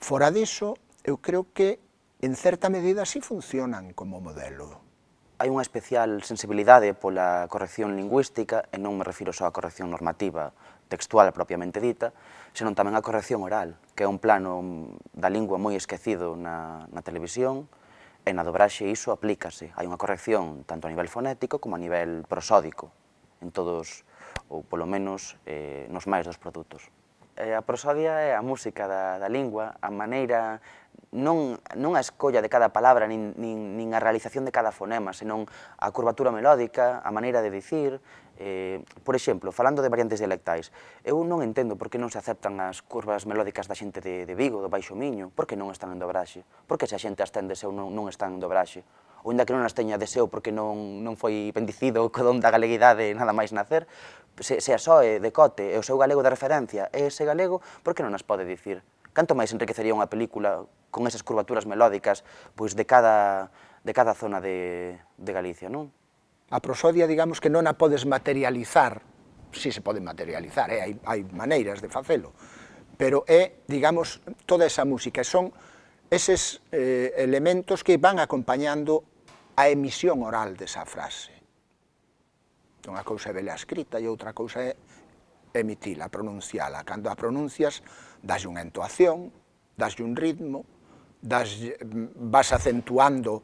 fora diso, eu creo que, en certa medida, sí funcionan como modelo. Hai unha especial sensibilidade pola corrección lingüística, e non me refiro só á corrección normativa textual propiamente dita, senón tamén á corrección oral, que é un plano da lingua moi esquecido na televisión, e na dobraxe iso aplícase. Hai unha corrección tanto a nivel fonético como a nivel prosódico, en todos, ou polo menos nos máis dos produtos. A prosodia é a música da lingua, a maneira, non a escolla de cada palabra, nin a realización de cada fonema, senón a curvatura melódica, a maneira de dicir. Por exemplo, falando de variantes dialectais, eu non entendo por que non se aceptan as curvas melódicas da xente de Vigo, do Baixo Miño, por que non están en dobraxe? Por que se a xente as ten de seu non están en dobraxe? Ou ainda que non as teña de seu porque non foi bendicido co don da galeguidade nada máis nacer, se a soe de cote e o seu galego de referencia é ese galego, por que non as pode dicir? Canto máis enriquecería unha película con esas curvaturas melódicas pois de cada zona de Galicia, non? A prosodia, digamos que non a podes materializar, si se pode materializar, hai maneiras de facelo, pero é, digamos, toda esa música, son eses elementos que van acompañando a emisión oral desa frase. Unha cousa é vela escrita e outra cousa é emitila, pronunciala. Cando a pronuncias, daslle unha entoación, daslle un ritmo, vas acentuando,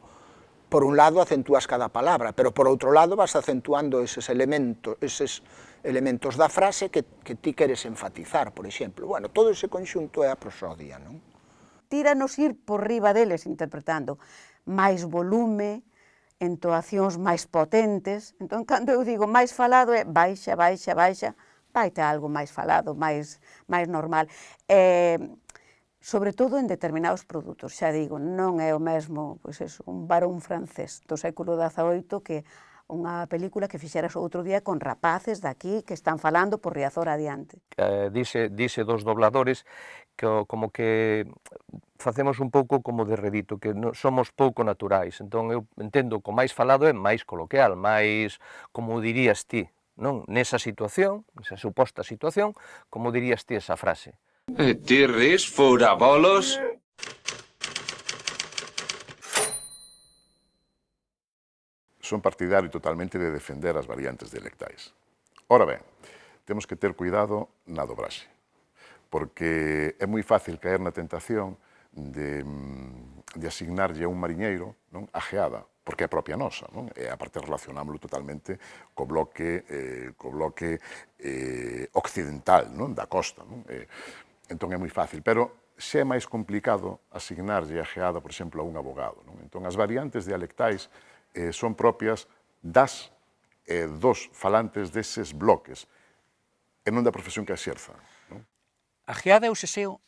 por un lado acentúas cada palabra, pero por outro lado vas acentuando eses elementos da frase que ti queres enfatizar, por exemplo. Bueno, todo ese conxunto é a prosodia, non? Tíranos ir por riba deles interpretando máis volume, entoacións máis potentes. Entón, cando eu digo máis falado, é baixa, baixa, baixa, vaite algo máis falado, máis normal. Sobre todo en determinados produtos, xa digo, non é o mesmo, pois eso, un varón francés do século XVIII que unha película que fixeras outro día con rapaces daqui que están falando por Riazor adiante. Dise dos dobladores que como que facemos un pouco como de redito, que somos pouco naturais, entón eu entendo que o máis falado é máis coloquial, máis como dirías ti, non? Nesa situación, nesa suposta situación, como dirías ti esa frase. Ti ris, furabolos? Son partidario totalmente de defender as variantes dialectais. Ora ben, temos que ter cuidado na dobraxe, porque é moi fácil caer na tentación de asignarlle a un mariñeiro a geada, porque é propia nosa, non? E aparte relacionámoslo totalmente co bloque occidental, non? Da costa, non? Entón é moi fácil, pero xe é máis complicado asignarlle a geada, por exemplo, a un abogado, non? Entón as variantes dialectais son propias dos falantes deses bloques, e non da profesión que exerza. A geada e o seseo,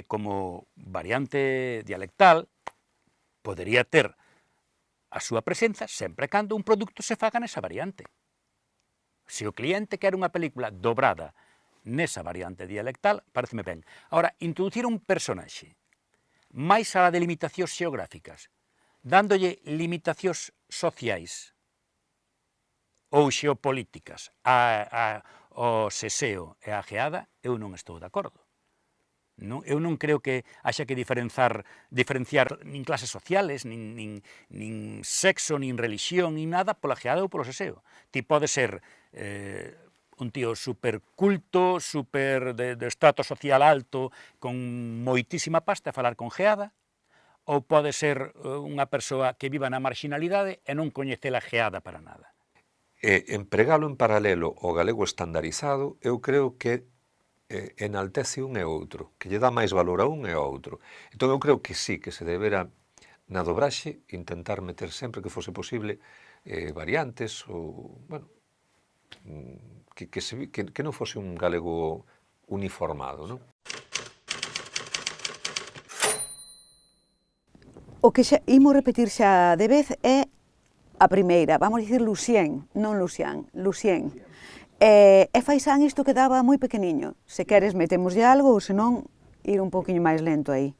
como variante dialectal, podería ter a súa presenza sempre cando un produto se faga nesa variante. Se o cliente quer unha película dobrada nesa variante dialectal, pareceme ben. Ahora, introducir un personaxe máis a delimitacións xeográficas, dándolle limitacións sociais ou xeopolíticas ao seseo e á geada, eu non estou de acordo. Eu non creo que haxa que diferenciar nin clases sociales, nin sexo, nin religión, nin nada pola geada ou polo seseo. Ti pode ser un tío super culto, super de estrato social alto, con moitísima pasta a falar con geada, ou pode ser unha persoa que viva na marginalidade e non coñece a geada para nada. Empregalo en paralelo ao galego estandarizado, eu creo que enaltece un e outro, que lle dá máis valor a un e ao outro. Entón eu creo que sí, que se debera na dobraxe intentar meter sempre que fose posible variantes ou, bueno, que non fose un galego uniformado, non? O que xa imos repetir xa de vez é a primeira, vamos dicir Lucien, non Lucian, Lucien. E faisán isto quedaba moi pequeniño. Se queres metemoslle algo ou senón ir un poquinho máis lento aí.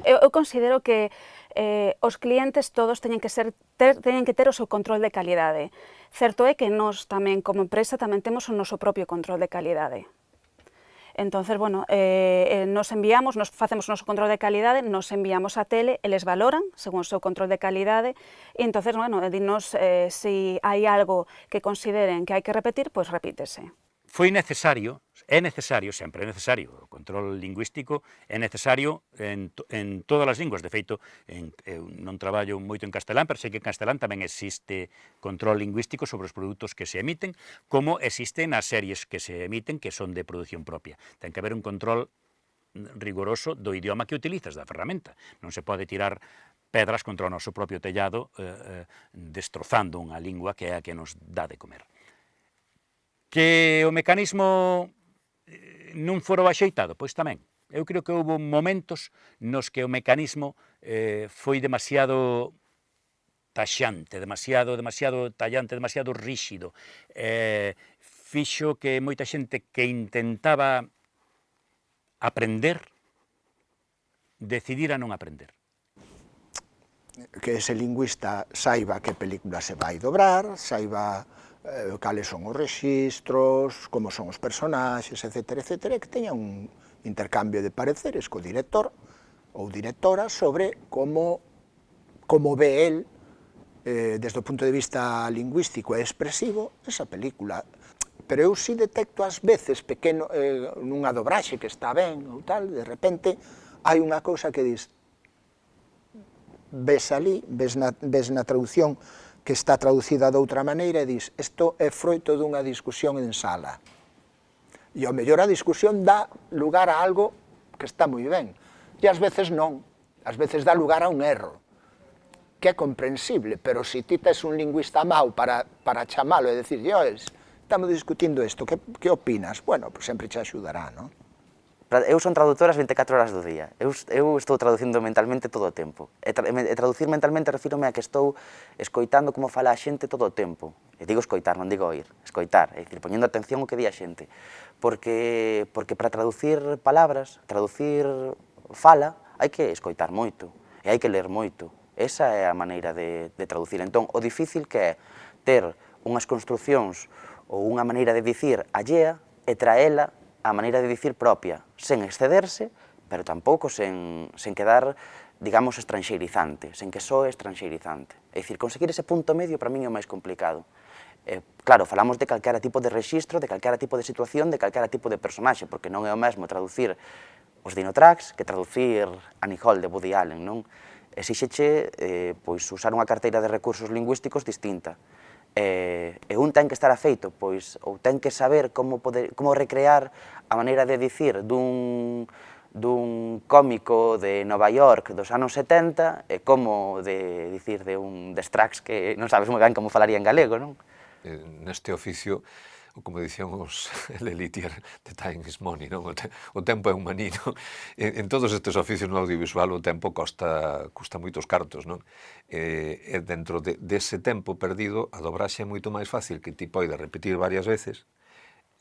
Eu considero que os clientes todos teñen que ter o seu control de calidade. Certo é que nós tamén, como empresa, tamén temos o noso propio control de calidade. Entonces, bueno, nos enviamos, nos facemos o noso control de calidade, nos enviamos a tele, eles valoran según o seu control de calidade e entonces, bueno, dinos se hai algo que consideren que hai que repetir, pois repítese. Foi necesario, é necesario, sempre é necesario, o control lingüístico é necesario en todas as linguas. De feito, eu non traballo moito en castelán, pero sei que en castelán tamén existe control lingüístico sobre os produtos que se emiten, como existen as series que se emiten que son de produción propia. Ten que haber un control rigoroso do idioma que utilizas, da ferramenta. Non se pode tirar pedras contra o noso propio tellado destrozando unha lingua que é a que nos dá de comer. Que o mecanismo non fora axeitado? Pois tamén. Eu creo que houve momentos nos que o mecanismo foi demasiado taxante, demasiado tallante, demasiado ríxido. Fixo que moita xente que intentaba aprender decidira non aprender. Que ese lingüista saiba que película se vai dobrar, saiba cales son os rexistros, como son os personaxes, etc., que teña un intercambio de pareceres co director ou directora sobre como ve el, desde o punto de vista lingüístico e expresivo, esa película. Pero eu si detecto ás veces pequeno, nunha dobraxe que está ben ou tal, de repente hai unha cousa que dis, ves ali, ves na traducción que está traducida de outra maneira e dis, isto é froito dunha discusión en sala. E ao mellor a discusión dá lugar a algo que está moi ben. E ás veces non, ás veces dá lugar a un erro, que é comprensible, pero se ti tes un lingüista mau para chamalo e dicir, estamos discutindo isto, que opinas? Bueno, pues sempre che axudará, non? Eu son traductora as 24 horas do día. Eu estou traducindo mentalmente todo o tempo. E traducir mentalmente refírome a que estou escoitando como fala a xente todo o tempo. E digo escoitar, non digo oír. Escoitar, é dicir, poñendo atención ao que di a xente. Porque para traducir palabras, traducir fala, hai que escoitar moito. E hai que ler moito. Esa é a maneira de traducir. Entón, o difícil que é ter unhas construcións ou unha maneira de dicir allea e traela a maneira de dicir propia, sen excederse, pero tampouco sen quedar, digamos, estranxeirizante, sen que soe estranxeirizante. É dicir, conseguir ese punto medio para min é o máis complicado. Claro, falamos de calquera tipo de rexistro, de calquera tipo de situación, de calquera tipo de personaxe, porque non é o mesmo traducir os Dinotracks que traducir Annie Hall de Woody Allen, non? Exíxeche, pois, usar unha carteira de recursos lingüísticos distinta. E un ten que estar afeito, pois, ou ten que saber como recrear a maneira de dicir dun cómico de Nova York dos anos 70 e como de dicir de un Strax que non sabes moi ben como falaría en galego, non? Neste oficio, como dicían os Lelitier, the time is money, non? O tempo é un manino. En todos estes oficios no audiovisual o tempo custa moitos cartos, non? E dentro dese tempo perdido, a dobraxe é moito máis fácil que ti poides repetir varias veces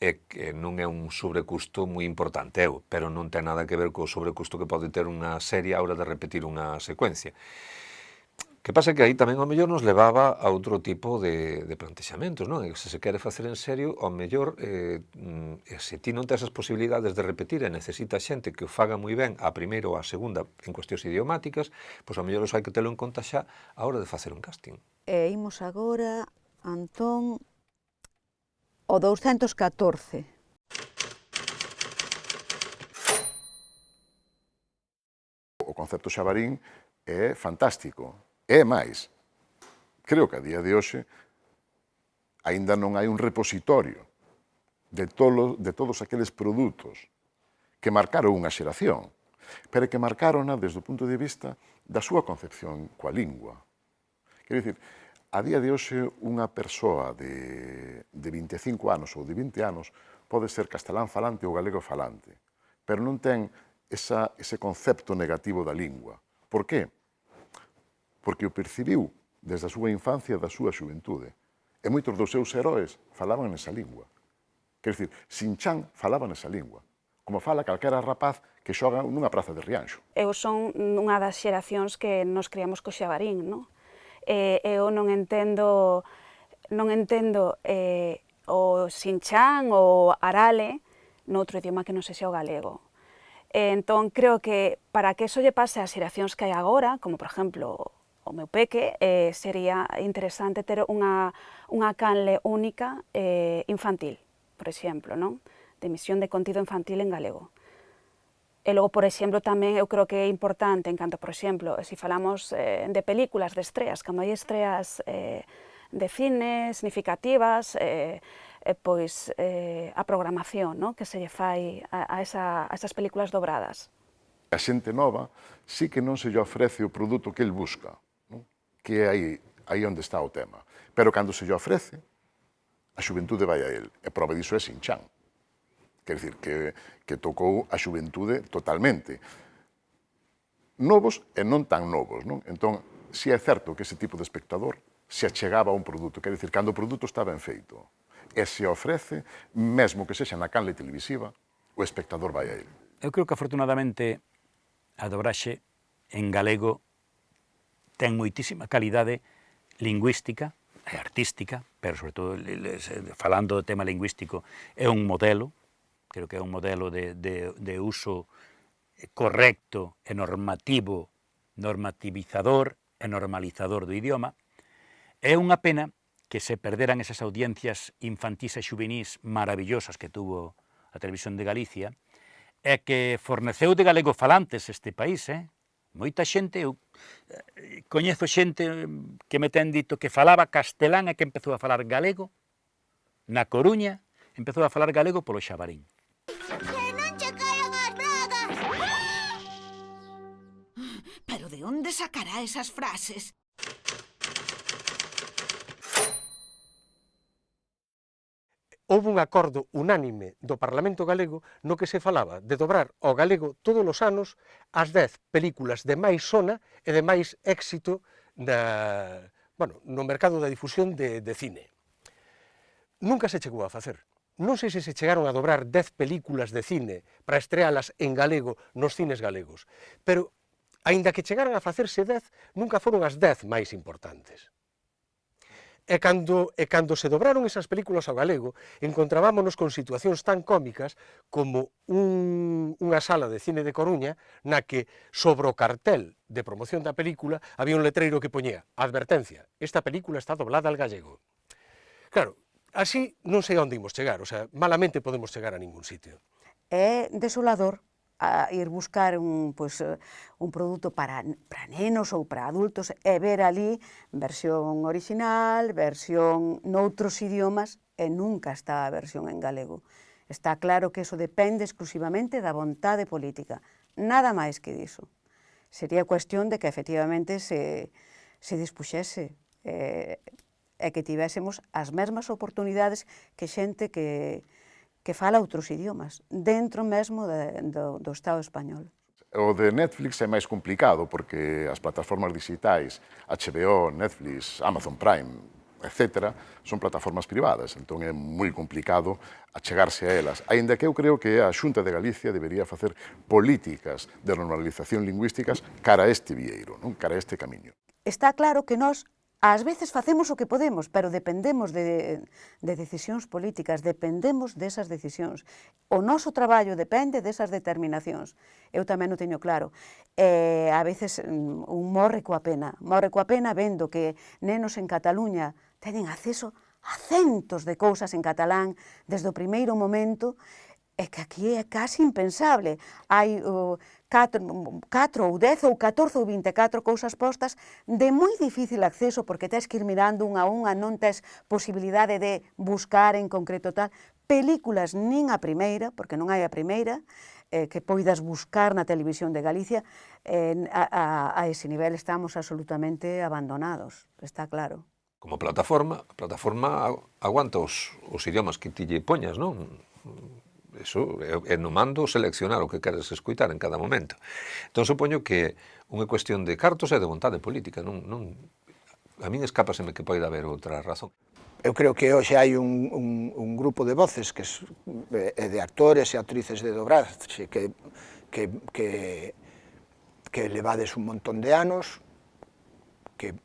é que non é un sobrecusto moi importante, pero non ten nada que ver co sobrecusto que pode ter unha serie a hora de repetir unha secuencia. Que pasa que aí tamén ao mellor nos levaba a outro tipo de plantexamentos, non? Se se quere facer en serio, ao mellor, se ti non tes as posibilidades de repetir e necesita xente que o faga moi ben a primeira ou a segunda en cuestións idiomáticas, pois ao mellor os hai que telo en conta xa a hora de facer un casting. E imos agora, Antón, o 214. O concepto xabarín é fantástico. É máis, creo que a día de hoxe aínda non hai un repositorio de todos aqueles produtos que marcaron unha xeración, pero que marcaron desde o punto de vista da súa concepción coa lingua. Quero dicir, a día de hoxe unha persoa de 25 anos ou de 20 anos pode ser castelán falante ou galego falante, pero non ten ese concepto negativo da lingua. Por qué? Porque o percibiu desde a súa infancia e da súa xuventude. E moitos dos seus heróis falaban nesa lingua. Quer dizer, Shin-chan falaba nesa lingua, como fala calquera rapaz que xoga nunha praza de Rianxo. Eu son unha das xeracións que nos criamos co xabarín, non? Eu non entendo o Shin-chan ou Arale noutro idioma que non sexa o galego. Entón, creo que para que eso lle pase ás xeracións que hai agora, como, por exemplo, o meu peque, sería interesante ter unha canle única infantil, por exemplo, non? De emisión de contido infantil en galego. E logo, por exemplo, tamén eu creo que é importante, en canto, por exemplo, se falamos de películas, de estreas, cando hai estreas de cine significativas, pois a programación, non? Que se lle fai a esas películas dobradas. A xente nova sí que non se lle ofrece o produto que el busca, non? Que é aí onde está o tema. Pero cando se lle ofrece, a xuventude vai a el. E prova diso é Shin-chan. Quer dicir, que tocou a xuventude totalmente. Novos e non tan novos, non? Entón, si é certo que ese tipo de espectador se achegaba a un produto, quer dicir, cando o produto está ben feito, e se ofrece, mesmo que sexa na canle televisiva, o espectador vai a ele. Eu creo que afortunadamente a dobraxe en galego ten moitísima calidade lingüística e artística, pero sobre todo falando do tema lingüístico é un modelo, creo que é un modelo de uso correcto e normativizador e normalizador do idioma. É unha pena que se perderan esas audiencias infantís e xuvenís maravillosas que tuvo a Televisión de Galicia, e que forneceu de galego falantes este país, Moita xente, eu coñezo xente que me ten dito que falaba castelán e que empezou a falar galego, na Coruña, empezou a falar galego polo xabarín. ¡Que non che caian as bragas! Pero de onde sacará esas frases? Houve un acordo unánime do Parlamento galego no que se falaba de dobrar ao galego todos os anos as 10 películas de máis sona e de máis éxito no mercado da difusión de cine. Nunca se chegou a facer. Non sei se chegaron a dobrar 10 películas de cine para estrealas en galego nos cines galegos, pero, aínda que chegaran a facerse 10, nunca foron as 10 máis importantes. E cando se dobraron esas películas ao galego, encontrábamos con situacións tan cómicas como unha sala de cine de Coruña na que sobre o cartel de promoción da película había un letreiro que poñía: advertencia, esta película está doblada al gallego. Claro, así non sei onde imos chegar, o sea, malamente podemos chegar a ningún sitio. É desolador a ir buscar un produto para nenos ou para adultos e ver ali versión original, versión noutros idiomas e nunca está a versión en galego. Está claro que eso depende exclusivamente da vontade política, nada máis que diso. Sería cuestión de que efectivamente se dispuxese e que tivésemos as mesmas oportunidades que xente que fala outros idiomas, dentro mesmo do Estado español. O de Netflix é máis complicado porque as plataformas digitais, HBO, Netflix, Amazon Prime, etc., son plataformas privadas, entón é moi complicado achegarse a elas. Aínda que eu creo que a Xunta de Galicia debería facer políticas de normalización lingüísticas cara a este vieiro, non? Cara a este camiño. Está claro que nós ás veces facemos o que podemos, pero dependemos de decisións políticas, dependemos desas decisións. O noso traballo depende desas determinacións. Eu tamén o teño claro. A veces un morre coa pena vendo que nenos en Cataluña teñen acceso a centos de cousas en catalán desde o primeiro momento, é que aquí é casi impensable. Hai 4 ou 10 ou 14 ou 24 cousas postas de moi difícil acceso porque tes que ir mirando unha a unha, non tes posibilidade de buscar en concreto tal. Películas nin a primeira, porque non hai a primeira, que poidas buscar na televisión de Galicia, a ese nivel estamos absolutamente abandonados, está claro. Como plataforma, a plataforma aguanta os idiomas que ti lle poñas, non? Eso é no mando seleccionar o que queres escoitar en cada momento. Entón, supoño que unha cuestión de cartos e de vontade política. A min escápaseme que poida haber outra razón. Eu creo que hoxe hai un grupo de voces de actores e actrices de dobraxe que levades un montón de anos, que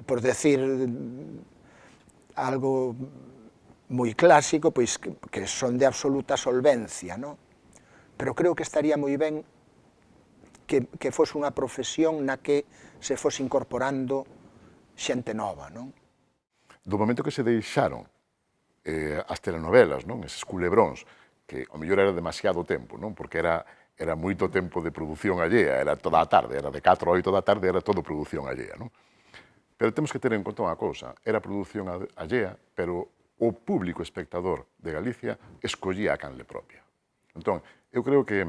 por decir algo moi clásico, pois que son de absoluta solvencia, non? Pero creo que estaría moi ben que fose unha profesión na que se fose incorporando xente nova, non? Do momento que se deixaron as telenovelas, non? Eses culebróns, que ao mellor era demasiado tempo, non? Porque era moito tempo de produción allea, era toda a tarde, era de 4 a 8 da tarde, era todo produción allea, non? Pero temos que ter en conta unha cousa, era produción allea, pero o público espectador de Galicia escollía a canle propia. Entón, eu creo que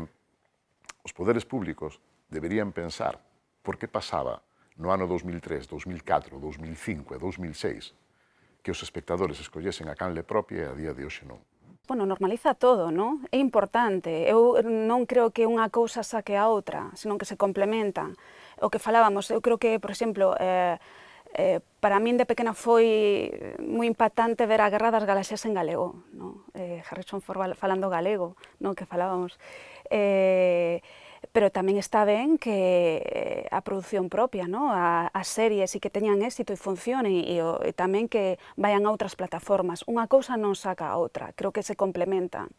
os poderes públicos deberían pensar por que pasaba no ano 2003, 2004, 2005 e 2006 que os espectadores escollesen a canle propia e a día de hoxe non. Bueno, normaliza todo, non? É importante. Eu non creo que unha cousa saque a outra, senón que se complementan. O que falábamos, eu creo que, por exemplo, para min de pequena foi moi impactante ver a Guerra das Galaxias en galego, non? Harrison Ford falando galego, non? Que falábamos. Pero tamén está ben que a produción propia, non? As series e que teñan éxito e funcionen e tamén que vayan a outras plataformas. Unha cousa non saca a outra, creo que se complementan.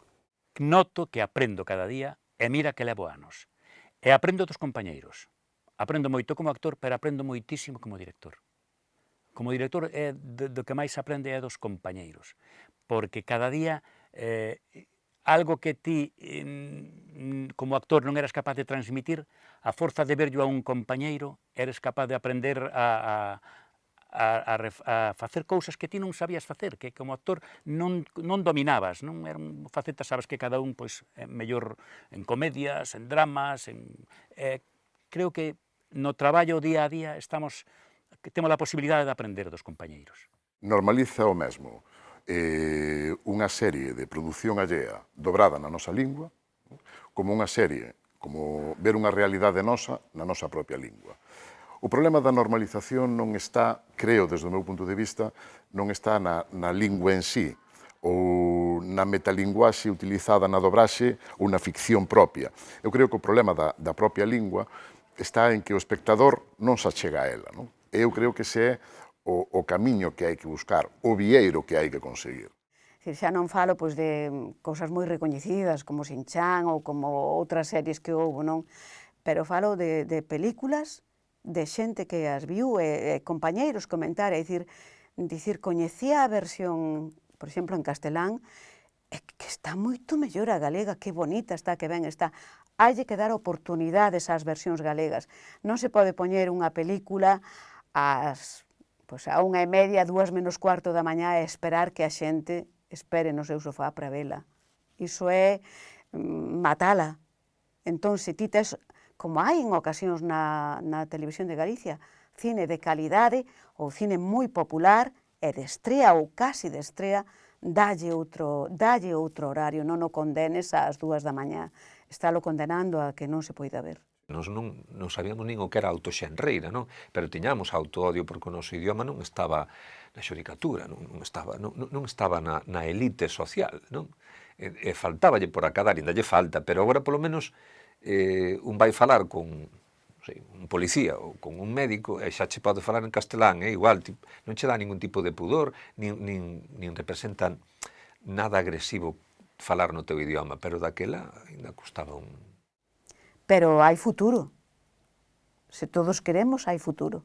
Noto que aprendo cada día e mira que levo anos. E aprendo dos compañeiros. Aprendo moito como actor, pero aprendo moitísimo como director. Como director, do que máis aprende é dos compañeiros, porque cada día algo que ti, como actor, non eras capaz de transmitir, a forza de verlo a un compañeiro, eres capaz de aprender a facer cousas que ti non sabías facer, que como actor non dominabas, non eran facetas, sabes que cada un é mellor en comedias, en dramas, creo que no traballo día a día temos a posibilidade de aprender dos compañeiros. Normaliza o mesmo unha serie de produción allea dobrada na nosa lingua como unha serie, como ver unha realidade nosa na nosa propia lingua. O problema da normalización non está, creo, desde o meu punto de vista, non está na lingua en sí, ou na metalinguaxe utilizada na dobraxe ou na ficción propia. Eu creo que o problema da propia lingua está en que o espectador non se achega a ela, non? Eu creo que ese é o camiño que hai que buscar, o vieiro que hai que conseguir. Xa non falo de cousas moi recoñecidas como Shin-Chan ou como outras series que houve, non? Pero falo de películas, de xente que as viu, compañeiros comentar, dicir, coñecía a versión, por exemplo, en castelán, que está moito mellor a galega, que bonita está, que ben está. Hai que dar oportunidades ás versións galegas. Non se pode poñer unha película a 1:30, 2:45 da mañá e esperar que a xente espere no seu sofá para vela. Iso é matala. Entón, se ti tes, como hai en ocasións na televisión de Galicia, cine de calidade ou cine moi popular e de estrea ou casi de estrea, dalle outro horario, non o condenes ás 2 da mañá. Estálo condenando a que non se poida ver. Nos non sabíamos nin o que era autoxenreira, non? Pero tiñamos autoodio porque o noso idioma non estaba na xuricatura, non estaba na elite social, non? E faltáballe por acadar, ainda lle falta, pero agora polo menos un vai falar con un policía ou con un médico e xa che pode falar en castelán, igual, non che dá ningún tipo de pudor, nin representan nada agresivo falar no teu idioma, pero daquela ainda custaba un... Pero hai futuro. Se todos queremos, hai futuro.